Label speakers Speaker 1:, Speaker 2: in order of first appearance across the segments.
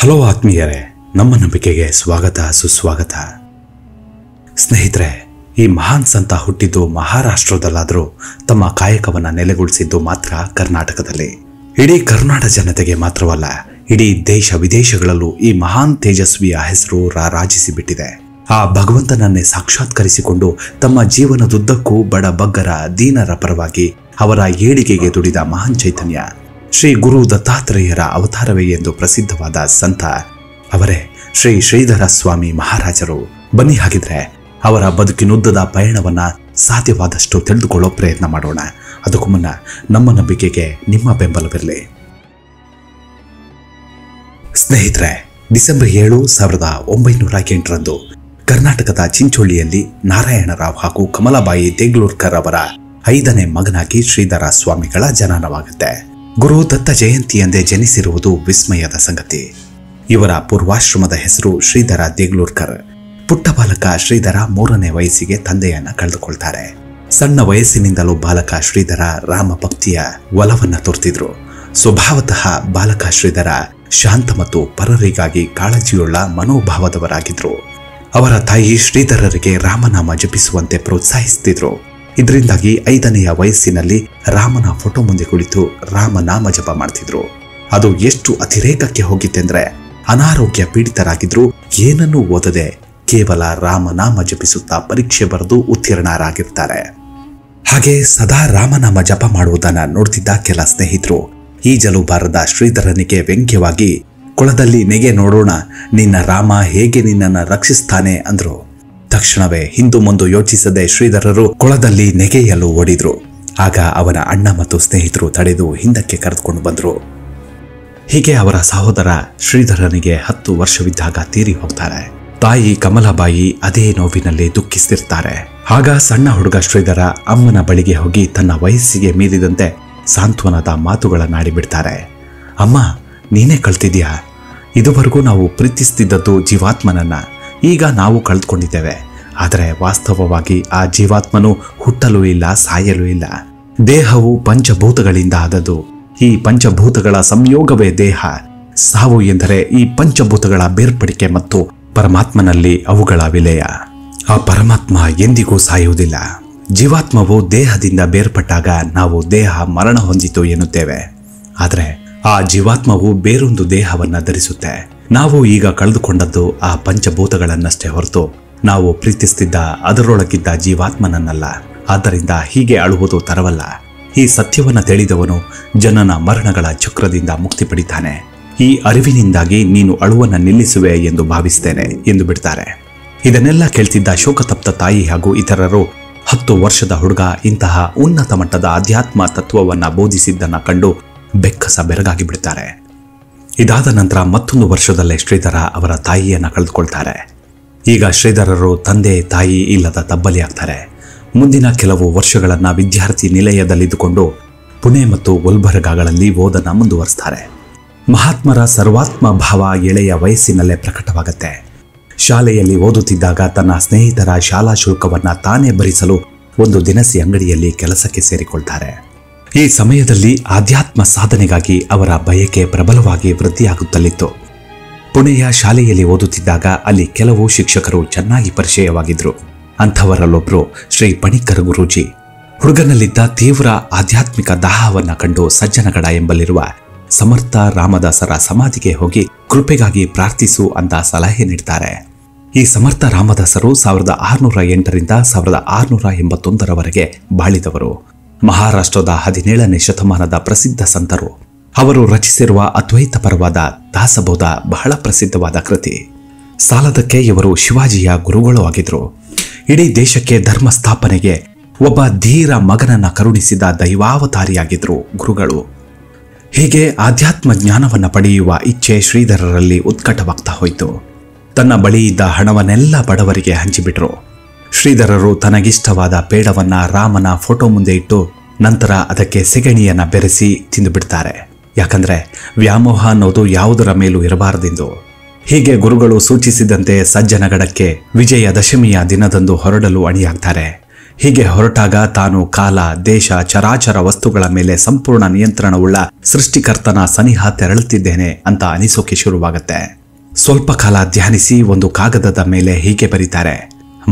Speaker 1: Hello ಆತ್ಮೀಯರೇ, ನಮ್ಮ ನಂಬಿಕೆಗೆ ಸ್ವಾಗತ ಸುಸ್ವಾಗತ. ಸ್ನೇಹಿತರೆ, ಈ ಮಹಾನ್ ಸಂತ ಹುಟ್ಟಿದ್ದು ಮಹಾರಾಷ್ಟ್ರದಲ್ಲಾದರೂ ತಮ್ಮ ಕಾಯಕವನ್ನು ನೆಲೆಗೊಳಿಸಿದ್ದು ಮಾತ್ರ ಕರ್ನಾಟಕದಲ್ಲಿ. ಇಡೀ ಕರ್ನಾಟಕ ಜನತೆಗೆ ಮಾತ್ರವಲ್ಲ, ಇಡೀ ದೇಶ ವಿದೇಶಗಳಲ್ಲೂ ಈ ಮಹಾನ್ ತೇಜಸ್ವಿಯ ಹೆಸರು ರಾರಾಜಿಸಿಬಿಟ್ಟಿದೆ. ಆ ಭಗವಂತನನ್ನೇ ಸಾಕ್ಷಾತ್ಕರಿಸಿಕೊಂಡು ತಮ್ಮ ಜೀವನದುದ್ದಕ್ಕೂ ಬಡ ಬಗ್ಗರ ದೀನರ ಪರವಾಗಿ ಅವರ ಏಳಿಗೆಗೆ ದುಡಿದ ಮಹಾನ್ ಚೈತನ್ಯ ಶ್ರೀ ಗುರು ದತ್ತಾತ್ರೇಯರ ಅವತಾರವೇ ಎಂದು ಪ್ರಸಿದ್ಧವಾದ ಸಂತ ಅವರೇ ಶ್ರೀ ಶ್ರೀಧರ ಸ್ವಾಮಿ ಮಹಾರಾಜರು. ಬನ್ನಿ, ಹಾಗಿದ್ರೆ ಅವರ ಬದುಕಿನುದ್ದದ ಪಯಣವನ್ನ ಸಾಧ್ಯವಾದಷ್ಟು ತಿಳಿದುಕೊಳ್ಳೋ ಪ್ರಯತ್ನ ಮಾಡೋಣ. ಅದಕ್ಕೂ ಮುನ್ನ ನಮ್ಮ ನಂಬಿಕೆಗೆ ನಿಮ್ಮ ಬೆಂಬಲವಿರಲಿ. ಸ್ನೇಹಿತರೆ, ಡಿಸೆಂಬರ್ 7, 1908ರಂದು ಕರ್ನಾಟಕದ ಚಿಂಚೋಳಿಯಲ್ಲಿ ನಾರಾಯಣರಾವ್ ಹಾಗೂ ಕಮಲಾಬಾಯಿ ದೇಗ್ಲೂರ್ಕರ್ ಅವರ 5ನೇ ಮಗನಾಗಿ ಶ್ರೀಧರ ಸ್ವಾಮಿಗಳ ಜನನವಾಗುತ್ತೆ. ಗುರು ದತ್ತ ಜಯಂತಿ ಎಂದೇ ಜನಿಸಿರುವುದು ವಿಸ್ಮಯದ ಸಂಗತಿ. ಇವರ ಪೂರ್ವಾಶ್ರಮದ ಹೆಸರು ಶ್ರೀಧರ ದೇಗ್ಲೂರ್ಕರ್. ಪುಟ್ಟ ಬಾಲಕ ಶ್ರೀಧರ 3ನೇ ವಯಸ್ಸಿಗೆ ತಂದೆಯನ್ನ ಕಳೆದುಕೊಳ್ತಾರೆ. ಸಣ್ಣ ವಯಸ್ಸಿನಿಂದಲೂ ಬಾಲಕ ಶ್ರೀಧರ ರಾಮ ಭಕ್ತಿಯ ಒಲವನ್ನ ತೋರ್ತಿದ್ರು. ಸ್ವಭಾವತಃ ಬಾಲಕ ಶ್ರೀಧರ ಶಾಂತ ಮತ್ತು ಪರರಿಗಾಗಿ ಕಾಳಜಿಯುಳ್ಳ ಮನೋಭಾವದವರಾಗಿದ್ರು. ಅವರ ತಾಯಿ ಶ್ರೀಧರರಿಗೆ ರಾಮನಾಮ ಜಪಿಸುವಂತೆ ಪ್ರೋತ್ಸಾಹಿಸುತ್ತಿದ್ರು. ಇದರಿಂದಾಗಿ 5ನೆಯ ವಯಸ್ಸಿನಲ್ಲಿ ರಾಮನ ಫೋಟೋ ಮುಂದೆ ಕುಳಿತು ರಾಮನಾಮ ಜಪ ಮಾಡ್ತಿದ್ರು. ಅದು ಎಷ್ಟು ಅತಿರೇಕಕ್ಕೆ ಹೋಗಿತ್ತೆಂದ್ರೆ, ಅನಾರೋಗ್ಯ ಪೀಡಿತರಾಗಿದ್ರು, ಏನನ್ನೂ ಓದದೆ ಕೇವಲ ರಾಮನಾಮ ಜಪಿಸುತ್ತಾ ಪರೀಕ್ಷೆ ಬರೆದು ಉತ್ತೀರ್ಣರಾಗಿರ್ತಾರೆ. ಹಾಗೆ ಸದಾ ರಾಮನಾಮ ಜಪ ಮಾಡುವುದನ್ನ ನೋಡ್ತಿದ್ದ ಕೆಲ ಸ್ನೇಹಿತರು ಈಜಲು ಬಾರದ ಶ್ರೀಧರನಿಗೆ ವ್ಯಂಗ್ಯವಾಗಿ, ಕೊಳದಲ್ಲಿ ನೆಗೆ ನೋಡೋಣ, ನಿನ್ನ ರಾಮ ಹೇಗೆ ನಿನ್ನನ್ನು ರಕ್ಷಿಸ್ತಾನೆ ಅಂದ್ರು. ತಕ್ಷಣವೇ ಹಿಂದು ಮುಂದು ಯೋಚಿಸದೆ ಶ್ರೀಧರರು ಕೊಳದಲ್ಲಿ ನೆಗೆಯಲು ಓಡಿದ್ರು. ಆಗ ಅವನ ಅಣ್ಣ ಮತ್ತು ಸ್ನೇಹಿತರು ತಡೆದು ಹಿಂದಕ್ಕೆ ಕರೆದುಕೊಂಡು ಬಂದ್ರು. ಹೀಗೆ ಅವರ ಸಹೋದರ ಶ್ರೀಧರನಿಗೆ 10 ವರ್ಷವಿದ್ದಾಗ ತೀರಿ ಹೋಗ್ತಾರೆ. ತಾಯಿ ಕಮಲಾಬಾಯಿ ಅದೇ ನೋವಿನಲ್ಲಿ ದುಃಖಿಸ್ತಿರ್ತಾರೆ. ಆಗ ಸಣ್ಣ ಹುಡುಗ ಶ್ರೀಧರ ಅಮ್ಮನ ಬಳಿಗೆ ಹೋಗಿ ತನ್ನ ವಯಸ್ಸಿಗೆ ಮೀರಿದಂತೆ ಸಾಂತ್ವನದ ಮಾತುಗಳನ್ನಾಡಿಬಿಡ್ತಾರೆ. ಅಮ್ಮ, ನೀನೇ ಕಳ್ತಿದ್ಯಾ? ಇದುವರೆಗೂ ನಾವು ಪ್ರೀತಿಸ್ತಿದ್ದದ್ದು ಜೀವಾತ್ಮನನ್ನ, ಈಗ ನಾವು ಕಳೆದುಕೊಂಡಿದ್ದೇವೆ. ಆದರೆ ವಾಸ್ತವವಾಗಿ ಆ ಜೀವಾತ್ಮನು ಹುಟ್ಟಲೂ ಇಲ್ಲ, ಸಾಯಲೂ ಇಲ್ಲ. ದೇಹವು ಪಂಚಭೂತಗಳಿಂದ ಆದದ್ದು. ಈ ಪಂಚಭೂತಗಳ ಸಂಯೋಗವೇ ದೇಹ. ಸಾವು ಎಂದರೆ ಈ ಪಂಚಭೂತಗಳ ಬೇರ್ಪಡಿಕೆ ಮತ್ತು ಪರಮಾತ್ಮನಲ್ಲಿ ಅವುಗಳ ವಿಲಯ. ಆ ಪರಮಾತ್ಮ ಎಂದಿಗೂ ಸಾಯುವುದಿಲ್ಲ. ಜೀವಾತ್ಮವು ದೇಹದಿಂದ ಬೇರ್ಪಟ್ಟಾಗ ನಾವು ದೇಹ ಮರಣ ಹೊಂದಿತು ಎನ್ನುತ್ತೇವೆ. ಆದರೆ ಆ ಜೀವಾತ್ಮವು ಬೇರೊಂದು ದೇಹವನ್ನ ಧರಿಸುತ್ತೆ. ನಾವು ಈಗ ಕಳೆದುಕೊಂಡದ್ದು ಆ ಪಂಚಭೂತಗಳನ್ನಷ್ಟೇ ಹೊರತು ನಾವು ಪ್ರೀತಿಸ್ತಿದ್ದ ಅದರೊಳಗಿದ್ದ ಜೀವಾತ್ಮನನ್ನಲ್ಲ. ಆದ್ದರಿಂದ ಹೀಗೆ ಅಳುವುದು ತರವಲ್ಲ. ಈ ಸತ್ಯವನ್ನ ತಿಳಿದವನು ಜನನ ಮರಣಗಳ ಚಕ್ರದಿಂದ ಮುಕ್ತಿ ಪಡಿತಾನೆ. ಈ ಅರಿವಿನಿಂದಾಗಿ ನೀನು ಅಳುವನ್ನ ನಿಲ್ಲಿಸುವೆ ಎಂದು ಭಾವಿಸ್ತೇನೆ ಎಂದು ಬಿಡ್ತಾರೆ. ಇದನ್ನೆಲ್ಲ ಕೇಳ್ತಿದ್ದ ಶೋಕತಪ್ತ ತಾಯಿ ಹಾಗೂ ಇತರರು 10 ವರ್ಷದ ಹುಡುಗ ಇಂತಹ ಉನ್ನತ ಮಟ್ಟದ ಅಧ್ಯಾತ್ಮ ತತ್ವವನ್ನ ಬೋಧಿಸಿದ್ದನ್ನ ಕಂಡು ಬೆಕ್ಕಸ ಬೆರಗಾಗಿ ಬಿಡ್ತಾರೆ. ಇದಾದ ನಂತರ ಮತ್ತೊಂದು ವರ್ಷದಲ್ಲೇ ಶ್ರೀಧರ ಅವರ ತಾಯಿಯನ್ನ ಕಳೆದುಕೊಳ್ತಾರೆ. ಈಗ ಶ್ರೀಧರರು ತಂದೆ ತಾಯಿ ಇಲ್ಲದ ತಬ್ಬಲಿಯಾಗ್ತಾರೆ. ಮುಂದಿನ ಕೆಲವು ವರ್ಷಗಳನ್ನ ವಿದ್ಯಾರ್ಥಿ ನಿಲಯದಲ್ಲಿದ್ದುಕೊಂಡು ಪುಣೆ ಮತ್ತು ಗುಲ್ಬರ್ಗಾಗಳಲ್ಲಿ ಓದನ್ನ ಮುಂದುವರಿಸ್ತಾರೆ. ಮಹಾತ್ಮರ ಸರ್ವಾತ್ಮ ಭಾವ ಎಳೆಯ ವಯಸ್ಸಿನಲ್ಲೇ ಪ್ರಕಟವಾಗುತ್ತೆ. ಶಾಲೆಯಲ್ಲಿ ಓದುತ್ತಿದ್ದಾಗ ತನ್ನ ಸ್ನೇಹಿತರ ಶಾಲಾ ಶುಲ್ಕವನ್ನ ತಾನೇ ಭರಿಸಲು ಒಂದು ದಿನಸಿ ಅಂಗಡಿಯಲ್ಲಿ ಕೆಲಸಕ್ಕೆ ಸೇರಿಕೊಳ್ತಾರೆ. ಈ ಸಮಯದಲ್ಲಿ ಆಧ್ಯಾತ್ಮ ಸಾಧನೆಗಾಗಿ ಅವರ ಬಯಕೆ ಪ್ರಬಲವಾಗಿ ವೃದ್ಧಿಯಾಗುತ್ತಲಿತ್ತು. ಪುಣೆಯ ಶಾಲೆಯಲ್ಲಿ ಓದುತ್ತಿದ್ದಾಗ ಅಲ್ಲಿ ಕೆಲವು ಶಿಕ್ಷಕರು ಚೆನ್ನಾಗಿ ಪರಿಚಯವಾಗಿದ್ರು. ಅಂಥವರಲ್ಲೊಬ್ರು ಶ್ರೀ ಪಣಿಕ್ಕರ್ ಗುರೂಜಿ. ಹುಡುಗನಲ್ಲಿದ್ದ ತೀವ್ರ ಆಧ್ಯಾತ್ಮಿಕ ದಾಹವನ್ನ ಕಂಡು ಸಜ್ಜನಗಡ ಎಂಬಲ್ಲಿರುವ ಸಮರ್ಥ ರಾಮದಾಸರ ಸಮಾಧಿಗೆ ಹೋಗಿ ಕೃಪೆಗಾಗಿ ಪ್ರಾರ್ಥಿಸು ಅಂತ ಸಲಹೆ ನೀಡ್ತಾರೆ. ಈ ಸಮರ್ಥ ರಾಮದಾಸರು 1608ರಿಂದ 1681ರವರೆಗೆ ಬಾಳಿದವರು. ಮಹಾರಾಷ್ಟ್ರದ 17ನೇ ಶತಮಾನದ ಪ್ರಸಿದ್ಧ ಸಂತರು. ಅವರು ರಚಿಸಿರುವ ಅದ್ವೈತ ಪರವಾದ ದಾಸಬೋಧ ಬಹಳ ಪ್ರಸಿದ್ಧವಾದ ಕೃತಿ. ಸಾಲದಕ್ಕೆ ಇವರು ಶಿವಾಜಿಯ ಗುರುಗಳು ಆಗಿದ್ರು. ಇಡೀ ದೇಶಕ್ಕೆ ಧರ್ಮ ಸ್ಥಾಪನೆಗೆ ಒಬ್ಬ ಧೀರ ಮಗನನ್ನ ಕರುಣಿಸಿದ ದೈವಾವತಾರಿಯಾಗಿದ್ರು ಗುರುಗಳು. ಹೀಗೆ ಆಧ್ಯಾತ್ಮ ಜ್ಞಾನವನ್ನ ಪಡೆಯುವ ಇಚ್ಛೆ ಶ್ರೀಧರರಲ್ಲಿ ಉತ್ಕಟವಾಗ್ತಾ ಹೋಯಿತು. ತನ್ನ ಬಳಿ ಇದ್ದ ಹಣವನ್ನೆಲ್ಲ ಬಡವರಿಗೆ ಹಂಚಿಬಿಟ್ರು. ಶ್ರೀಧರರು ತನಗಿಷ್ಟವಾದ ಪೇಡವನ್ನ ರಾಮನ ಫೋಟೋ ಮುಂದೆ ಇಟ್ಟು ನಂತರ ಅದಕ್ಕೆ ಸೆಗಣಿಯನ್ನ ಬೆರೆಸಿ ತಿಂದು ಬಿಡ್ತಾರೆ. ಯಾಕಂದ್ರೆ ವ್ಯಾಮೋಹ ಅನ್ನೋದು ಯಾವುದರ ಮೇಲೂ ಇರಬಾರದೆಂದು. ಹೀಗೆ ಗುರುಗಳು ಸೂಚಿಸಿದಂತೆ ಸಜ್ಜನಗಡಕ್ಕೆ ವಿಜಯದಶಮಿಯ ದಿನದಂದು ಹೊರಡಲು ಅಣಿಯಾಗ್ತಾರೆ. ಹೀಗೆ ಹೊರಟಾಗ ತಾನು ಕಾಲ, ದೇಶ, ಚರಾಚರ ವಸ್ತುಗಳ ಮೇಲೆ ಸಂಪೂರ್ಣ ನಿಯಂತ್ರಣವುಳ್ಳ ಸೃಷ್ಟಿಕರ್ತನ ಸನಿಹ ತೆರಳುತ್ತಿದ್ದೇನೆ ಅಂತ ಅನಿಸೋಕೆ ಶುರುವಾಗತ್ತೆ. ಸ್ವಲ್ಪ ಕಾಲ ಧ್ಯಾನಿಸಿ ಒಂದು ಕಾಗದದ ಮೇಲೆ ಹೀಗೆ ಬರೀತಾರೆ: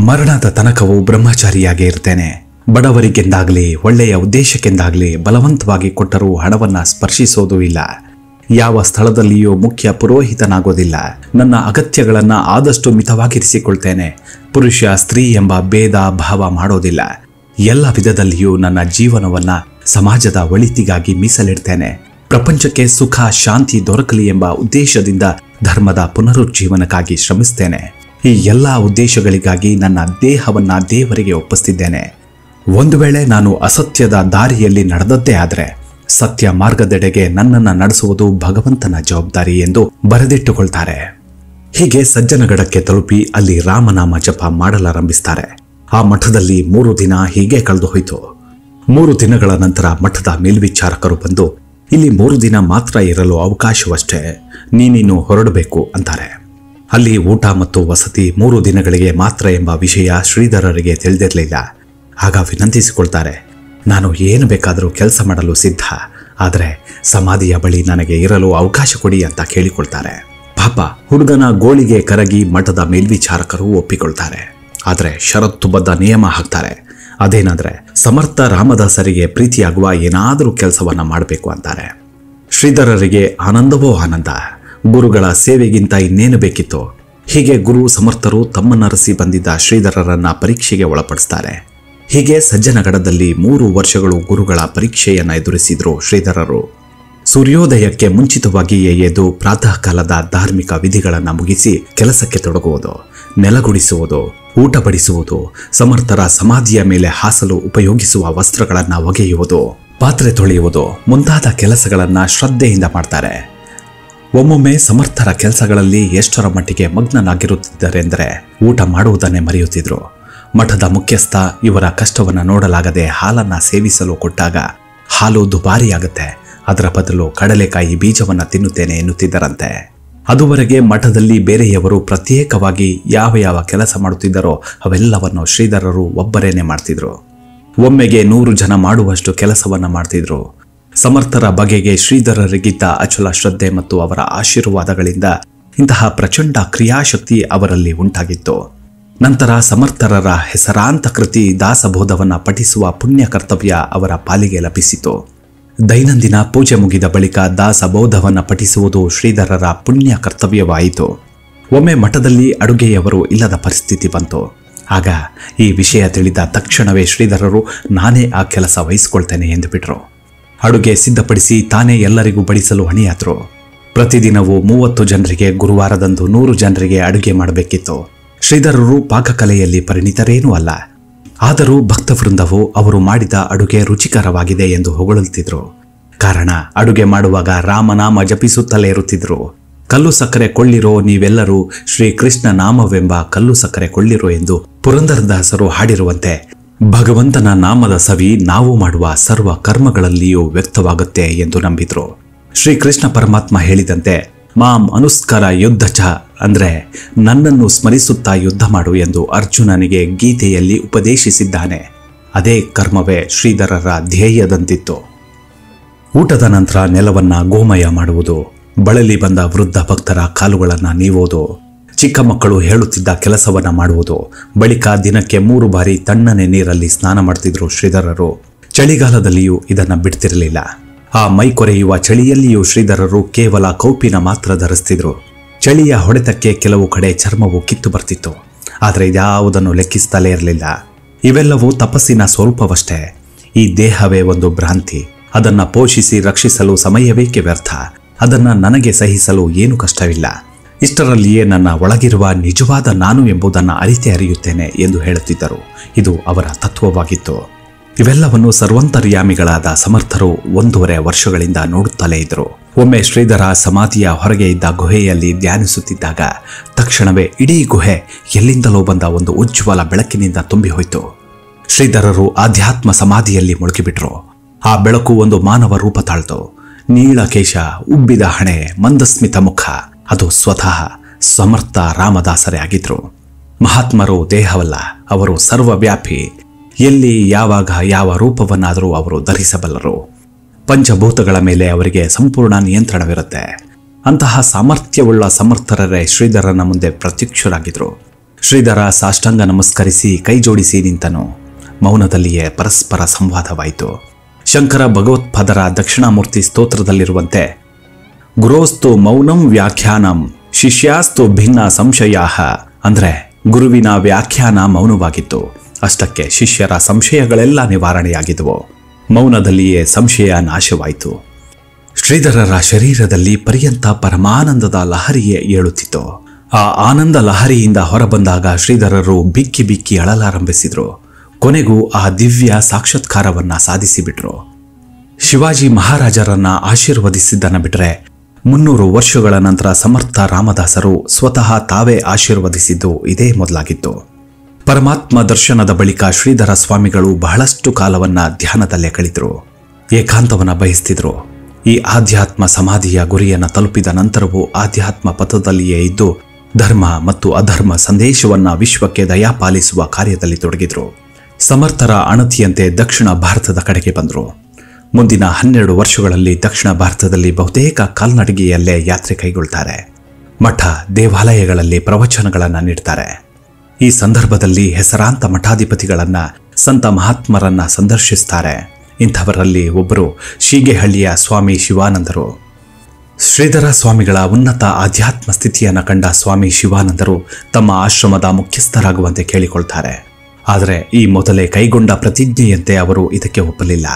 Speaker 1: ಮರಣದ ತನಕವೂ ಬ್ರಹ್ಮಚಾರಿಯಾಗಿ ಇರ್ತೇನೆ. ಬಡವರಿಗೆಂದಾಗ್ಲಿ ಒಳ್ಳೆಯ ಉದ್ದೇಶಕ್ಕೆಂದಾಗ್ಲಿ ಬಲವಂತವಾಗಿ ಕೊಟ್ಟರೂ ಹಣವನ್ನ ಸ್ಪರ್ಶಿಸೋದೂ ಇಲ್ಲ. ಯಾವ ಸ್ಥಳದಲ್ಲಿಯೂ ಮುಖ್ಯ ಪುರೋಹಿತನಾಗೋದಿಲ್ಲ. ನನ್ನ ಅಗತ್ಯಗಳನ್ನ ಆದಷ್ಟು ಮಿತವಾಗಿರಿಸಿಕೊಳ್ತೇನೆ. ಪುರುಷ ಸ್ತ್ರೀ ಎಂಬ ಭೇದ ಭಾವ ಮಾಡೋದಿಲ್ಲ. ಎಲ್ಲ ವಿಧದಲ್ಲಿಯೂ ನನ್ನ ಜೀವನವನ್ನ ಸಮಾಜದ ಒಳಿತಿಗಾಗಿ ಮೀಸಲಿಡ್ತೇನೆ. ಪ್ರಪಂಚಕ್ಕೆ ಸುಖ ಶಾಂತಿ ದೊರಕಲಿ ಎಂಬ ಉದ್ದೇಶದಿಂದ ಧರ್ಮದ ಪುನರುಜ್ಜೀವನಕ್ಕಾಗಿ ಶ್ರಮಿಸ್ತೇನೆ. ಈ ಎಲ್ಲ ಉದ್ದೇಶಗಳಿಗಾಗಿ ನನ್ನ ದೇಹವನ್ನ ದೇವರಿಗೆ ಒಪ್ಪಿಸ್ತಿದ್ದೇನೆ. ಒಂದು ವೇಳೆ ನಾನು ಅಸತ್ಯದ ದಾರಿಯಲ್ಲಿ ನಡೆದದ್ದೇ ಆದ್ರೆ ಸತ್ಯ ಮಾರ್ಗದೆಡೆಗೆ ನನ್ನನ್ನು ನಡೆಸುವುದು ಭಗವಂತನ ಜವಾಬ್ದಾರಿ ಎಂದು ಬರೆದಿಟ್ಟುಕೊಳ್ತಾರೆ. ಹೀಗೆ ಸಜ್ಜನಗಡಕ್ಕೆ ತಲುಪಿ ಅಲ್ಲಿ ರಾಮನಾಮ ಜಪ ಮಾಡಲಾರಂಭಿಸ್ತಾರೆ. ಆ ಮಠದಲ್ಲಿ 3 ದಿನ ಹೀಗೆ ಕಳೆದು ಹೋಯಿತು. 3 ದಿನಗಳ ನಂತರ ಮಠದ ಮೇಲ್ವಿಚಾರಕರು ಬಂದು, ಇಲ್ಲಿ 3 ದಿನ ಮಾತ್ರ ಇರಲು ಅವಕಾಶವಷ್ಟೇ, ನೀನಿನ್ನು ಹೊರಡಬೇಕು ಅಂತಾರೆ. ಅಲ್ಲಿ ಊಟ ಮತ್ತು ವಸತಿ 3 ದಿನಗಳಿಗೆ ಮಾತ್ರ ಎಂಬ ವಿಷಯ ಶ್ರೀಧರರಿಗೆ ತಿಳಿದಿರಲಿಲ್ಲ. ಆಗ ವಿನಂತಿಸಿಕೊಳ್ತಾರೆ: ನಾನು ಏನು ಬೇಕಾದರೂ ಕೆಲಸ ಮಾಡಲು ಸಿದ್ಧ, ಆದರೆ ಸಮಾಧಿಯ ಬಳಿ ನನಗೆ ಇರಲು ಅವಕಾಶ ಕೊಡಿ ಅಂತ ಕೇಳಿಕೊಳ್ತಾರೆ. ಪಾಪ ಹುಡುಗನ ಗೋಳಿಗೆ ಕರಗಿ ಮಠದ ಮೇಲ್ವಿಚಾರಕರು ಒಪ್ಪಿಕೊಳ್ತಾರೆ. ಆದರೆ ಷರತ್ತುಬದ್ಧ ನಿಯಮ ಹಾಕ್ತಾರೆ. ಅದೇನಾದ್ರೆ ಸಮರ್ಥ ರಾಮದಾಸರಿಗೆ ಪ್ರೀತಿಯಾಗುವ ಏನಾದರೂ ಕೆಲಸವನ್ನ ಮಾಡಬೇಕು ಅಂತಾರೆ. ಶ್ರೀಧರರಿಗೆ ಆನಂದವೋ ಆನಂದ. ಗುರುಗಳ ಸೇವೆಗಿಂತ ಇನ್ನೇನು ಬೇಕಿತ್ತು. ಹೀಗೆ ಗುರು ಸಮರ್ಥರು ತಮ್ಮನ್ನರಸಿ ಬಂದಿದ್ದ ಶ್ರೀಧರರನ್ನ ಪರೀಕ್ಷೆಗೆ ಒಳಪಡಿಸ್ತಾರೆ. ಹೀಗೆ ಸಜ್ಜನಗಡದಲ್ಲಿ 3 ವರ್ಷಗಳು ಗುರುಗಳ ಪರೀಕ್ಷೆಯನ್ನು ಎದುರಿಸಿದ್ರು ಶ್ರೀಧರರು. ಸೂರ್ಯೋದಯಕ್ಕೆ ಮುಂಚಿತವಾಗಿಯೇ ಎದ್ದು ಪ್ರಾತಃ ಕಾಲದ ಧಾರ್ಮಿಕ ವಿಧಿಗಳನ್ನು ಮುಗಿಸಿ ಕೆಲಸಕ್ಕೆ ತೊಡಗುವುದು, ನೆಲಗುಡಿಸುವುದು, ಊಟ ಬಡಿಸುವುದು, ಸಮರ್ಥರ ಸಮಾಧಿಯ ಮೇಲೆ ಹಾಸಲು ಉಪಯೋಗಿಸುವ ವಸ್ತ್ರಗಳನ್ನು ಒಗೆಯುವುದು, ಪಾತ್ರೆ ತೊಳೆಯುವುದು ಮುಂತಾದ ಕೆಲಸಗಳನ್ನ ಶ್ರದ್ಧೆಯಿಂದ ಮಾಡ್ತಾರೆ. ಒಮ್ಮೊಮ್ಮೆ ಸಮರ್ಥರ ಕೆಲಸಗಳಲ್ಲಿ ಎಷ್ಟರ ಮಟ್ಟಿಗೆ ಮಗ್ನನಾಗಿರುತ್ತಿದ್ದರೆಂದರೆ ಊಟ ಮಾಡುವುದನ್ನೇ ಮರೆಯುತ್ತಿದ್ರು. ಮಠದ ಮುಖ್ಯಸ್ಥ ಇವರ ಕಷ್ಟವನ್ನು ನೋಡಲಾಗದೆ ಹಾಲನ್ನ ಸೇವಿಸಲು ಕೊಟ್ಟಾಗ ಹಾಲು ದುಬಾರಿಯಾಗುತ್ತೆ, ಅದರ ಬದಲು ಕಡಲೆಕಾಯಿ ಬೀಜವನ್ನ ತಿನ್ನುತ್ತೇನೆ ಎನ್ನುತ್ತಿದ್ದರಂತೆ. ಅದುವರೆಗೆ ಮಠದಲ್ಲಿ ಬೇರೆಯವರು ಪ್ರತ್ಯೇಕವಾಗಿ ಯಾವ ಕೆಲಸ ಮಾಡುತ್ತಿದ್ದರೋ ಅವೆಲ್ಲವನ್ನು ಶ್ರೀಧರರು ಒಬ್ಬರೇನೆ ಮಾಡ್ತಿದ್ರು. ಒಮ್ಮೆಗೆ 100 ಜನ ಮಾಡುವಷ್ಟು ಕೆಲಸವನ್ನ ಮಾಡ್ತಿದ್ರು. ಸಮರ್ಥರ ಬಗೆಗೆ ಶ್ರೀಧರರಿಗಿದ್ದ ಅಚಲ ಶ್ರದ್ಧೆ ಮತ್ತು ಅವರ ಆಶೀರ್ವಾದಗಳಿಂದ ಇಂತಹ ಪ್ರಚಂಡ ಕ್ರಿಯಾಶಕ್ತಿ ಅವರಲ್ಲಿ ಉಂಟಾಗಿತ್ತು. ನಂತರ ಸಮರ್ಥರರ ಹೆಸರಾಂತ ಕೃತಿ ದಾಸಬೋಧವನ್ನ ಪಠಿಸುವ ಪುಣ್ಯ ಕರ್ತವ್ಯ ಅವರ ಪಾಲಿಗೆ ಲಭಿಸಿತು. ದೈನಂದಿನ ಪೂಜೆ ಮುಗಿದ ಬಳಿಕ ದಾಸಬೋಧವನ್ನ ಪಠಿಸುವುದು ಶ್ರೀಧರರ ಪುಣ್ಯ ಕರ್ತವ್ಯವಾಯಿತು. ಒಮ್ಮೆ ಮಠದಲ್ಲಿ ಅಡುಗೆಯವರು ಇಲ್ಲದ ಪರಿಸ್ಥಿತಿ ಬಂತು. ಆಗ ಈ ವಿಷಯ ತಿಳಿದ ತಕ್ಷಣವೇ ಶ್ರೀಧರರು ನಾನೇ ಆ ಕೆಲಸ ವಹಿಸಿಕೊಳ್ತೇನೆ ಎಂದು ಬಿಟ್ರು. ಅಡುಗೆ ಸಿದ್ಧಪಡಿಸಿ ತಾನೇ ಎಲ್ಲರಿಗೂ ಬಡಿಸಲು ಹಣಿಯಾದ್ರು. ಪ್ರತಿದಿನವೂ 30 ಜನರಿಗೆ, ಗುರುವಾರದಂದು 100 ಜನರಿಗೆ ಅಡುಗೆ ಮಾಡಬೇಕಿತ್ತು. ಶ್ರೀಧರರು ಪಾಕಕಲೆಯಲ್ಲಿ ಪರಿಣಿತರೇನೂ ಅಲ್ಲ. ಆದರೂ ಭಕ್ತವೃಂದವು ಅವರು ಮಾಡಿದ ಅಡುಗೆ ರುಚಿಕರವಾಗಿದೆ ಎಂದು ಹೊಗಳುತ್ತಿದ್ರು. ಕಾರಣ ಅಡುಗೆ ಮಾಡುವಾಗ ರಾಮನಾಮ ಜಪಿಸುತ್ತಲೇ ಇರುತ್ತಿದ್ರು. ಕಲ್ಲು ಸಕ್ಕರೆ ಕೊಳ್ಳಿರೋ ನೀವೆಲ್ಲರೂ ಶ್ರೀಕೃಷ್ಣ ನಾಮವೆಂಬ ಕಲ್ಲು ಸಕ್ಕರೆ ಕೊಳ್ಳಿರೋ ಎಂದು ಪುರಂದರದಾಸರು ಹಾಡಿರುವಂತೆ ಭಗವಂತನ ನಾಮದ ಸವಿ ನಾವು ಮಾಡುವ ಸರ್ವ ಕರ್ಮಗಳಲ್ಲಿಯೂ ವ್ಯಕ್ತವಾಗುತ್ತೆ ಎಂದು ನಂಬಿದ್ರು. ಶ್ರೀಕೃಷ್ಣ ಪರಮಾತ್ಮ ಹೇಳಿದಂತೆ ಮಾಂ ಅನುಸ್ಕರ ಯುದ್ಧ ಚ ಅಂದ್ರೆ ನನ್ನನ್ನು ಸ್ಮರಿಸುತ್ತಾ ಯುದ್ಧ ಮಾಡು ಎಂದು ಅರ್ಜುನನಿಗೆ ಗೀತೆಯಲ್ಲಿ ಉಪದೇಶಿಸಿದ್ದಾನೆ. ಅದೇ ಕರ್ಮವೇ ಶ್ರೀಧರರ ಧ್ಯೇಯದಂತಿತ್ತು. ಊಟದ ನಂತರ ನೆಲವನ್ನ ಗೋಮಯ ಮಾಡುವುದು, ಬಳಲಿ ಬಂದ ವೃದ್ಧ ಭಕ್ತರ ಕಾಲುಗಳನ್ನು ನೀವುವುದು, ಚಿಕ್ಕ ಮಕ್ಕಳು ಹೇಳುತ್ತಿದ್ದ ಕೆಲಸವನ್ನ ಮಾಡುವುದು, ಬಳಿಕ ದಿನಕ್ಕೆ 3 ಬಾರಿ ತಣ್ಣನೆ ನೀರಲ್ಲಿ ಸ್ನಾನ ಮಾಡ್ತಿದ್ರು ಶ್ರೀಧರರು. ಚಳಿಗಾಲದಲ್ಲಿಯೂ ಇದನ್ನ ಬಿಡ್ತಿರಲಿಲ್ಲ. ಆ ಮೈ ಕೊರೆಯುವ ಚಳಿಯಲ್ಲಿಯೂ ಶ್ರೀಧರರು ಕೇವಲ ಕೌಪಿನ ಮಾತ್ರ ಧರಿಸ್ತಿದ್ರು. ಚಳಿಯ ಹೊಡೆತಕ್ಕೆ ಕೆಲವು ಕಡೆ ಚರ್ಮವು ಕಿತ್ತು ಬರ್ತಿತ್ತು. ಆದರೆ ಇದ್ಯಾವುದನ್ನು ಲೆಕ್ಕಿಸ್ತಲೇ ಇರಲಿಲ್ಲ. ಇವೆಲ್ಲವೂ ತಪಸ್ಸಿನ ಸ್ವರೂಪವಷ್ಟೇ. ಈ ದೇಹವೇ ಒಂದು ಭ್ರಾಂತಿ. ಅದನ್ನ ಪೋಷಿಸಿ ರಕ್ಷಿಸಲು ಸಮಯವೇಕೆ ವ್ಯರ್ಥ. ಅದನ್ನ ನನಗೆ ಸಹಿಸಲು ಏನು ಕಷ್ಟವಿಲ್ಲ. ಇಷ್ಟರಲ್ಲಿಯೇ ನನ್ನ ಒಳಗಿರುವ ನಿಜವಾದ ನಾನು ಎಂಬುದನ್ನು ಅರಿಯುತ್ತೇನೆ ಎಂದು ಹೇಳುತ್ತಿದ್ದರು. ಇದು ಅವರ ತತ್ವವಾಗಿತ್ತು. ಇವೆಲ್ಲವನ್ನು ಸರ್ವಂತರ್ಯಾಮಿಗಳಾದ ಸಮರ್ಥರು 1.5 ವರ್ಷಗಳಿಂದ ನೋಡುತ್ತಲೇ ಇದ್ದರು. ಒಮ್ಮೆ ಶ್ರೀಧರ ಸಮಾಧಿಯ ಹೊರಗೆ ಇದ್ದ ಗುಹೆಯಲ್ಲಿ ಧ್ಯಾನಿಸುತ್ತಿದ್ದಾಗ ತಕ್ಷಣವೇ ಇಡೀ ಗುಹೆ ಎಲ್ಲಿಂದಲೋ ಬಂದ ಒಂದು ಉಜ್ವಲ ಬೆಳಕಿನಿಂದ ತುಂಬಿ ಹೋಯಿತು. ಶ್ರೀಧರರು ಆಧ್ಯಾತ್ಮ ಸಮಾಧಿಯಲ್ಲಿ ಮುಳುಗಿಬಿಟ್ರು. ಆ ಬೆಳಕು ಒಂದು ಮಾನವ ರೂಪ ತಾಳ್ತು. ನೀಳಕೇಶ, ಉಬ್ಬಿದ ಹಣೆ, ಮಂದಸ್ಮಿತ ಮುಖ. ಅದು ಸ್ವತಃ ಸಮರ್ಥ ರಾಮದಾಸರೇ ಆಗಿದ್ರು. ಮಹಾತ್ಮರು ದೇಹವಲ್ಲ, ಅವರು ಸರ್ವವ್ಯಾಪಿ. ಎಲ್ಲಿ ಯಾವಾಗ ಯಾವ ರೂಪವನ್ನಾದರೂ ಅವರು ಧರಿಸಬಲ್ಲರು. ಪಂಚಭೂತಗಳ ಮೇಲೆ ಅವರಿಗೆ ಸಂಪೂರ್ಣ ನಿಯಂತ್ರಣವಿರುತ್ತೆ. ಅಂತಹ ಸಾಮರ್ಥ್ಯವುಳ್ಳ ಸಮರ್ಥರರೇ ಶ್ರೀಧರನ ಮುಂದೆ ಪ್ರತ್ಯಕ್ಷರಾಗಿದ್ರು. ಶ್ರೀಧರ ಸಾಷ್ಟಾಂಗ ನಮಸ್ಕರಿಸಿ ಕೈ ಜೋಡಿಸಿ ನಿಂತನು. ಮೌನದಲ್ಲಿಯೇ ಪರಸ್ಪರ ಸಂವಾದವಾಯಿತು. ಶಂಕರ ಭಗವತ್ಪಾದರ ದಕ್ಷಿಣಾಮೂರ್ತಿ ಸ್ತೋತ್ರದಲ್ಲಿರುವಂತೆ ಗುರೋಸ್ತು ಮೌನಂ ವ್ಯಾಖ್ಯಾನಂ ಶಿಷ್ಯಾಸ್ತು ಭಿನ್ನ ಸಂಶಯಾಹ, ಅಂದ್ರೆ ಗುರುವಿನ ವ್ಯಾಖ್ಯಾನ ಮೌನವಾಗಿತ್ತು. ಅಷ್ಟಕ್ಕೆ ಶಿಷ್ಯರ ಸಂಶಯಗಳೆಲ್ಲ ನಿವಾರಣೆಯಾಗಿದ್ದವು. ಮೌನದಲ್ಲಿಯೇ ಸಂಶಯ ನಾಶವಾಯಿತು. ಶ್ರೀಧರರ ಶರೀರದಲ್ಲಿ ಪರ್ಯಂತ ಪರಮಾನಂದದ ಲಹರಿಯೇ ಏಳುತ್ತಿತ್ತು. ಆ ಆನಂದ ಲಹರಿಯಿಂದ ಹೊರಬಂದಾಗ ಶ್ರೀಧರರು ಬಿಕ್ಕಿ ಬಿಕ್ಕಿ ಅಳಲಾರಂಭಿಸಿದ್ರು. ಕೊನೆಗೂ ಆ ದಿವ್ಯ ಸಾಕ್ಷಾತ್ಕಾರವನ್ನ ಸಾಧಿಸಿಬಿಟ್ರು. ಶಿವಾಜಿ ಮಹಾರಾಜರನ್ನ ಆಶೀರ್ವದಿಸಿದ್ದನ್ನ ಬಿಟ್ರೆ 300 ವರ್ಷಗಳ ನಂತರ ಸಮರ್ಥ ರಾಮದಾಸರು ಸ್ವತಃ ತಾವೇ ಆಶೀರ್ವದಿಸಿದ್ದು ಇದೇ ಮೊದಲಾಗಿತ್ತು. ಪರಮಾತ್ಮ ದರ್ಶನದ ಬಳಿಕ ಶ್ರೀಧರ ಸ್ವಾಮಿಗಳು ಬಹಳಷ್ಟು ಕಾಲವನ್ನ ಧ್ಯಾನದಲ್ಲೇ ಕಳೆದರು. ಏಕಾಂತವನ್ನ ಬಯಸ್ತಿದ್ರು. ಈ ಆಧ್ಯಾತ್ಮ ಸಮಾಧಿಯ ಗುರಿಯನ್ನು ತಲುಪಿದ ನಂತರವೂ ಆಧ್ಯಾತ್ಮ ಪಥದಲ್ಲಿಯೇ ಇದ್ದು ಧರ್ಮ ಮತ್ತು ಅಧರ್ಮ ಸಂದೇಶವನ್ನ ವಿಶ್ವಕ್ಕೆ ದಯಾಪಾಲಿಸುವ ಕಾರ್ಯದಲ್ಲಿ ತೊಡಗಿದ್ರು. ಸಮರ್ಥರ ಅಣತಿಯಂತೆ ದಕ್ಷಿಣ ಭಾರತದ ಕಡೆಗೆ ಬಂದರು. ಮುಂದಿನ 12 ವರ್ಷಗಳಲ್ಲಿ ದಕ್ಷಿಣ ಭಾರತದಲ್ಲಿ ಬಹುತೇಕ ಕಾಲ್ನಡಿಗೆಯಲ್ಲೇ ಯಾತ್ರೆ ಕೈಗೊಳ್ತಾರೆ. ಮಠ ದೇವಾಲಯಗಳಲ್ಲಿ ಪ್ರವಚನಗಳನ್ನು ನೀಡ್ತಾರೆ. ಈ ಸಂದರ್ಭದಲ್ಲಿ ಹೆಸರಾಂತ ಮಠಾಧಿಪತಿಗಳನ್ನ ಸಂತ ಮಹಾತ್ಮರನ್ನ ಸಂದರ್ಶಿಸ್ತಾರೆ. ಇಂಥವರಲ್ಲಿ ಒಬ್ಬರು ಶೀಗೆಹಳ್ಳಿಯ ಸ್ವಾಮಿ ಶಿವಾನಂದರು. ಶ್ರೀಧರ ಸ್ವಾಮಿಗಳ ಉನ್ನತ ಆಧ್ಯಾತ್ಮ ಸ್ಥಿತಿಯನ್ನು ಕಂಡ ಸ್ವಾಮಿ ಶಿವಾನಂದರು ತಮ್ಮ ಆಶ್ರಮದ ಮುಖ್ಯಸ್ಥರಾಗುವಂತೆ ಕೇಳಿಕೊಳ್ತಾರೆ. ಆದರೆ ಈ ಮೊದಲೇ ಕೈಗೊಂಡ ಪ್ರತಿಜ್ಞೆಯಂತೆ ಅವರು ಇದಕ್ಕೆ ಒಪ್ಪಲಿಲ್ಲ.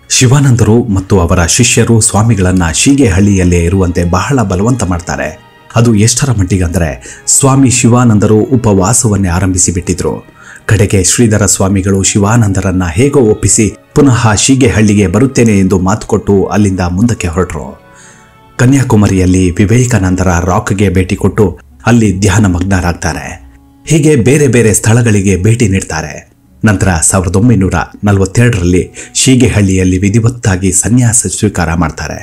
Speaker 1: ಶಿವಾನಂದರು ಮತ್ತು ಅವರ ಶಿಷ್ಯರು ಸ್ವಾಮಿಗಳನ್ನ ಶೀಗೆಹಳ್ಳಿಯಲ್ಲೇ ಇರುವಂತೆ ಬಹಳ ಬಲವಂತ ಮಾಡ್ತಾರೆ. ಅದು ಎಷ್ಟರ ಮಟ್ಟಿಗಂದರೆ ಸ್ವಾಮಿ ಶಿವಾನಂದರು ಉಪವಾಸವನ್ನೇ ಆರಂಭಿಸಿ ಬಿಟ್ಟಿದ್ರು. ಕಡೆಗೆ ಶ್ರೀಧರ ಸ್ವಾಮಿಗಳು ಶಿವಾನಂದರನ್ನ ಹೇಗೋ ಒಪ್ಪಿಸಿ ಪುನಃ ಶೀಗೆಹಳ್ಳಿಗೆ ಬರುತ್ತೇನೆ ಎಂದು ಮಾತುಕೊಟ್ಟು ಅಲ್ಲಿಂದ ಮುಂದಕ್ಕೆ ಹೊರಟರು. ಕನ್ಯಾಕುಮಾರಿಯಲ್ಲಿ ವಿವೇಕಾನಂದರ ರಾಕ್ಗೆ ಭೇಟಿ ಕೊಟ್ಟು ಅಲ್ಲಿ ಧ್ಯಾನ ಮಗ್ನರಾಗ್ತಾರೆ. ಹೀಗೆ ಬೇರೆ ಬೇರೆ ಸ್ಥಳಗಳಿಗೆ ಭೇಟಿ ನೀಡ್ತಾರೆ. ನಂತರ 1942ರಲ್ಲಿ ಶೀಗೆಹಳ್ಳಿಯಲ್ಲಿ ವಿಧಿವತ್ತಾಗಿ ಸನ್ಯಾಸ ಸ್ವೀಕಾರ ಮಾಡ್ತಾರೆ.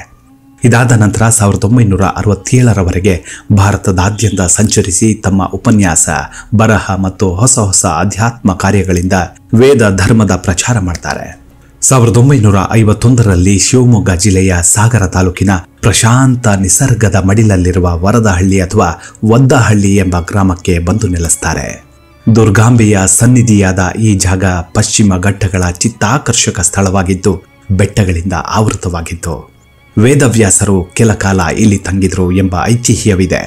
Speaker 1: ಇದಾದ ನಂತರ 1967ರವರೆಗೆ ಭಾರತದಾದ್ಯಂತ ಸಂಚರಿಸಿ ತಮ್ಮ ಉಪನ್ಯಾಸ, ಬರಹ ಮತ್ತು ಹೊಸ ಹೊಸ ಆಧ್ಯಾತ್ಮ ಕಾರ್ಯಗಳಿಂದ ವೇದ ಧರ್ಮದ ಪ್ರಚಾರ ಮಾಡ್ತಾರೆ. 1951ರಲ್ಲಿ ಶಿವಮೊಗ್ಗ ಜಿಲ್ಲೆಯ ಸಾಗರ ತಾಲೂಕಿನ ಪ್ರಶಾಂತ ನಿಸರ್ಗದ ಮಡಿಲಲ್ಲಿರುವ ವರದಹಳ್ಳಿ ಅಥವಾ ಒದ್ದಹಳ್ಳಿ ಎಂಬ ಗ್ರಾಮಕ್ಕೆ ಬಂದು ನೆಲೆಸ್ತಾರೆ. ದುರ್ಗಾಂಬೆಯ ಸನ್ನಿಧಿಯಾದ ಈ ಜಾಗ ಪಶ್ಚಿಮ ಘಟ್ಟಗಳ ಚಿತ್ತಾಕರ್ಷಕ ಸ್ಥಳವಾಗಿದ್ದು ಬೆಟ್ಟಗಳಿಂದ ಆವೃತವಾಗಿತ್ತು. ವೇದವ್ಯಾಸರು ಕೆಲ ಕಾಲ ಇಲ್ಲಿ ತಂಗಿದ್ರು ಎಂಬ ಐತಿಹ್ಯವಿದೆ.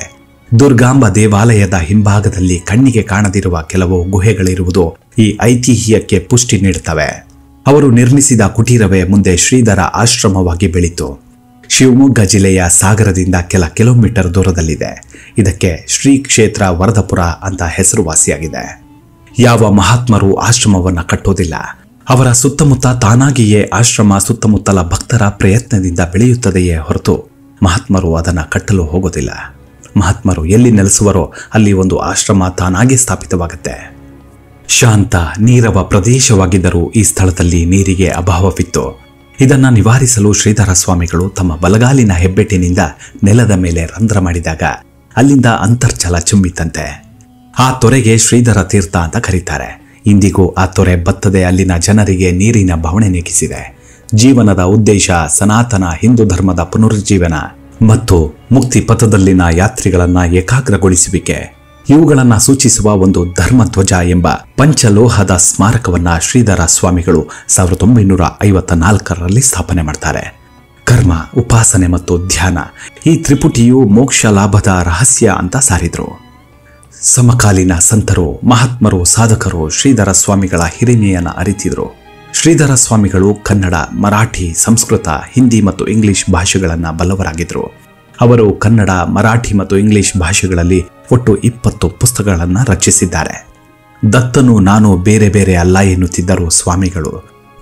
Speaker 1: ದುರ್ಗಾಂಬ ದೇವಾಲಯದ ಹಿಂಭಾಗದಲ್ಲಿ ಕಣ್ಣಿಗೆ ಕಾಣದಿರುವ ಕೆಲವು ಗುಹೆಗಳಿರುವುದು ಈ ಐತಿಹ್ಯಕ್ಕೆ ಪುಷ್ಟಿ ನೀಡುತ್ತವೆ. ಅವರು ನಿರ್ಮಿಸಿದ ಕುಟೀರವೇ ಮುಂದೆ ಶ್ರೀಧರ ಆಶ್ರಮವಾಗಿ ಬೆಳೀತು. ಶಿವಮೊಗ್ಗ ಜಿಲ್ಲೆಯ ಸಾಗರದಿಂದ ಕೆಲ ಕಿಲೋಮೀಟರ್ ದೂರದಲ್ಲಿದೆ. ಇದಕ್ಕೆ ಶ್ರೀ ಕ್ಷೇತ್ರ ವರದಪುರ ಅಂತ ಹೆಸರುವಾಸಿಯಾಗಿದೆ. ಯಾವ ಮಹಾತ್ಮರು ಆಶ್ರಮವನ್ನು ಕಟ್ಟೋದಿಲ್ಲ. ಅವರ ಸುತ್ತಮುತ್ತ ತಾನಾಗಿಯೇ ಆಶ್ರಮ ಸುತ್ತಮುತ್ತಲ ಭಕ್ತರ ಪ್ರಯತ್ನದಿಂದ ಬೆಳೆಯುತ್ತದೆಯೇ ಹೊರತು ಮಹಾತ್ಮರು ಅದನ್ನು ಕಟ್ಟಲು ಹೋಗೋದಿಲ್ಲ. ಮಹಾತ್ಮರು ಎಲ್ಲಿ ನೆಲೆಸುವರೋ ಅಲ್ಲಿ ಒಂದು ಆಶ್ರಮ ತಾನಾಗಿ ಸ್ಥಾಪಿತವಾಗುತ್ತೆ. ಶಾಂತ ನೀರವ ಪ್ರದೇಶವಾಗಿದ್ದರೂ ಈ ಸ್ಥಳದಲ್ಲಿ ನೀರಿಗೆ ಅಭಾವವಿತ್ತು. ಇದನ್ನು ನಿವಾರಿಸಲು ಶ್ರೀಧರ ಸ್ವಾಮಿಗಳು ತಮ್ಮ ಬಲಗಾಲಿನ ಹೆಬ್ಬೆಟ್ಟಿನಿಂದ ನೆಲದ ಮೇಲೆ ರಂಧ್ರ ಮಾಡಿದಾಗ ಅಲ್ಲಿಂದ ಅಂತರ್ಜಲ ಚುಮ್ಮಿತಂತೆ. ಆ ತೊರೆಗೆ ಶ್ರೀಧರ ತೀರ್ಥ ಅಂತ ಕರೀತಾರೆ. ಇಂದಿಗೂ ಆ ತೊರೆ ಬತ್ತದೆ ಅಲ್ಲಿನ ಜನರಿಗೆ ನೀರಿನ ಬವಣೆ ನೀಗಿಸಿದೆ. ಜೀವನದ ಉದ್ದೇಶ ಸನಾತನ ಹಿಂದೂ ಧರ್ಮದ ಪುನರುಜ್ಜೀವನ ಮತ್ತು ಮುಕ್ತಿ ಪಥದಲ್ಲಿನ ಯಾತ್ರಿಗಳನ್ನ ಏಕಾಗ್ರಗೊಳಿಸುವಿಕೆ ಇವುಗಳನ್ನು ಸೂಚಿಸುವ ಒಂದು ಧರ್ಮಧ್ವಜ ಎಂಬ ಪಂಚಲೋಹದ ಸ್ಮಾರಕವನ್ನ ಶ್ರೀಧರ ಸ್ವಾಮಿಗಳು 1954ರಲ್ಲಿ ಸ್ಥಾಪನೆ ಮಾಡ್ತಾರೆ. ಕರ್ಮ, ಉಪಾಸನೆ ಮತ್ತು ಧ್ಯಾನ ಈ ತ್ರಿಪುಟಿಯು ಮೋಕ್ಷ ಲಾಭದ ರಹಸ್ಯ ಅಂತ ಸಾರಿದ್ರು. ಸಮಕಾಲೀನ ಸಂತರು, ಮಹಾತ್ಮರು, ಸಾಧಕರು ಶ್ರೀಧರ ಸ್ವಾಮಿಗಳ ಹಿರಿಮೆಯನ್ನು ಅರಿತಿದ್ರು. ಶ್ರೀಧರ ಸ್ವಾಮಿಗಳು ಕನ್ನಡ, ಮರಾಠಿ, ಸಂಸ್ಕೃತ, ಹಿಂದಿ ಮತ್ತು ಇಂಗ್ಲಿಷ್ ಭಾಷೆಗಳನ್ನು ಬಲ್ಲವರಾಗಿದ್ದರು. ಅವರು ಕನ್ನಡ, ಮರಾಠಿ ಮತ್ತು ಇಂಗ್ಲಿಷ್ ಭಾಷೆಗಳಲ್ಲಿ ಒಟ್ಟು 20 ಪುಸ್ತಕಗಳನ್ನು ರಚಿಸಿದ್ದಾರೆ. ದತ್ತನು ನಾನು ಬೇರೆ ಬೇರೆ ಅಲ್ಲ ಎನ್ನುತ್ತಿದ್ದರು ಸ್ವಾಮಿಗಳು.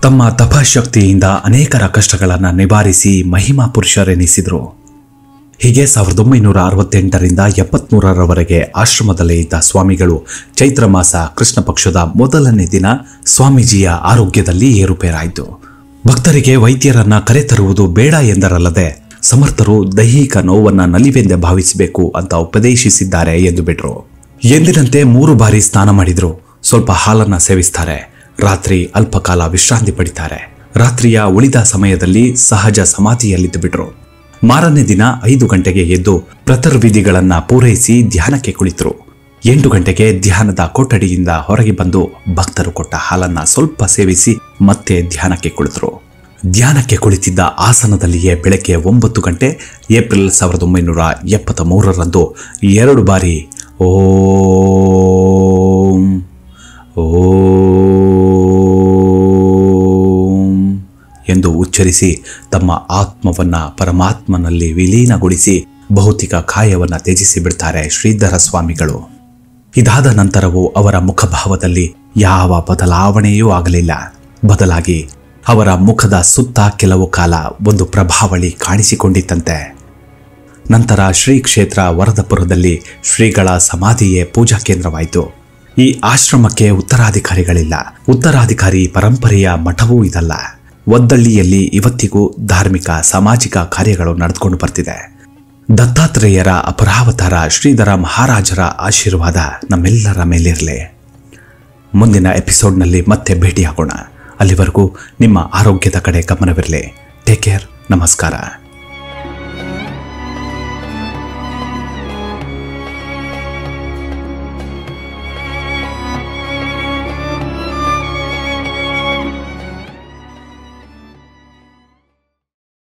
Speaker 1: ತಮ್ಮ ತಪಶಕ್ತಿಯಿಂದ ಅನೇಕರ ಕಷ್ಟಗಳನ್ನು ನಿವಾರಿಸಿ ಮಹಿಮಾ ಪುರುಷರೆನಿಸಿದರು. ಹೀಗೆ 1968ರಿಂದ 73ರವರೆಗೆ ಆಶ್ರಮದಲ್ಲೇ ಇದ್ದ ಸ್ವಾಮಿಗಳು ಚೈತ್ರ ಮಾಸ ಕೃಷ್ಣ ಪಕ್ಷದ ಮೊದಲನೇ ದಿನ ಸ್ವಾಮೀಜಿಯ ಆರೋಗ್ಯದಲ್ಲಿ ಏರುಪೇರಾಯಿತು. ಭಕ್ತರಿಗೆ ವೈದ್ಯರನ್ನ ಕರೆತರುವುದು ಬೇಡ ಎಂದರಲ್ಲದೆ ಸಮರ್ಥರು ದೈಹಿಕ ನೋವನ್ನ ನಲಿವೆಂದೇ ಭಾವಿಸಬೇಕು ಅಂತ ಉಪದೇಶಿಸಿದ್ದಾರೆ ಎಂದು ಬಿಟ್ರು. ಎಂದಿನಂತೆ 3 ಬಾರಿ ಸ್ನಾನ ಮಾಡಿದ್ರು. ಸ್ವಲ್ಪ ಹಾಲನ್ನ ಸೇವಿಸ್ತಾರೆ. ರಾತ್ರಿ ಅಲ್ಪಕಾಲ ವಿಶ್ರಾಂತಿ ಪಡಿತಾರೆ. ರಾತ್ರಿಯ ಉಳಿದ ಸಮಯದಲ್ಲಿ ಸಹಜ ಸಮಾಧಿಯಲ್ಲಿದ್ದು ಬಿಟ್ರು. ಮಾರನೇ ದಿನ 5 ಗಂಟೆಗೆ ಎದ್ದು ಪ್ರತರ್ವಿಧಿಗಳನ್ನ ಪೂರೈಸಿ ಧ್ಯಾನಕ್ಕೆ ಕುಳಿತರು. 8 ಗಂಟೆಗೆ ಧ್ಯಾನದ ಕೊಠಡಿಯಿಂದ ಹೊರಗೆ ಬಂದು ಭಕ್ತರು ಕೊಟ್ಟ ಹಾಲನ್ನ ಸ್ವಲ್ಪ ಸೇವಿಸಿ ಮತ್ತೆ ಧ್ಯಾನಕ್ಕೆ ಕುಳಿತರು. ಧ್ಯಾನಕ್ಕೆ ಕುಳಿತಿದ್ದ ಆಸನದಲ್ಲಿಯೇ ಬೆಳಗ್ಗೆ 9 ಗಂಟೆ ಏಪ್ರಿಲ್ 1973ರಂದು 2 ಬಾರಿ ಓಂ ಓಂ ಎಂದು ಉಚ್ಚರಿಸಿ ತಮ್ಮ ಆತ್ಮವನ್ನ ಪರಮಾತ್ಮನಲ್ಲಿ ವಿಲೀನಗೊಳಿಸಿ ಭೌತಿಕ ಕಾಯವನ್ನ ತ್ಯಜಿಸಿ ಬಿಡ್ತಾರೆ ಶ್ರೀಧರ ಸ್ವಾಮಿಗಳು. ಇದಾದ ನಂತರವೂ ಅವರ ಮುಖಭಾವದಲ್ಲಿ ಯಾವ ಬದಲಾವಣೆಯೂ ಆಗಲಿಲ್ಲ. ಬದಲಾಗಿ ಅವರ ಮುಖದ ಸುತ್ತ ಕೆಲವು ಕಾಲ ಒಂದು ಪ್ರಭಾವಳಿ ಕಾಣಿಸಿಕೊಂಡಿತ್ತಂತೆ. ನಂತರ ಶ್ರೀ ಕ್ಷೇತ್ರ ವರದಪುರದಲ್ಲಿ ಶ್ರೀಗಳ ಸಮಾಧಿಯೇ ಪೂಜಾ ಕೇಂದ್ರವಾಯಿತು. ಈ ಆಶ್ರಮಕ್ಕೆ ಉತ್ತರಾಧಿಕಾರಿಗಳಿಲ್ಲ. ಉತ್ತರಾಧಿಕಾರಿ ಪರಂಪರೆಯ ಮಠವೂ ಇದಲ್ಲ. ಒದ್ದಳ್ಳಿಯಲ್ಲಿ ಇವತ್ತಿಗೂ ಧಾರ್ಮಿಕ ಸಾಮಾಜಿಕ ಕಾರ್ಯಗಳು ನಡೆದುಕೊಂಡು ಬರ್ತಿದೆ. ದತ್ತಾತ್ರೇಯರ ಅಪರಾವತಾರ ಶ್ರೀಧರ ಮಹಾರಾಜರ ಆಶೀರ್ವಾದ ನಮ್ಮೆಲ್ಲರ ಮೇಲಿರಲಿ. ಮುಂದಿನ ಎಪಿಸೋಡ್ನಲ್ಲಿ ಮತ್ತೆ ಭೇಟಿಯಾಗೋಣ. ಅಲ್ಲಿವರೆಗೂ ನಿಮ್ಮ ಆರೋಗ್ಯದ ಕಡೆ ಗಮನವಿರಲಿ. Take care. ನಮಸ್ಕಾರ.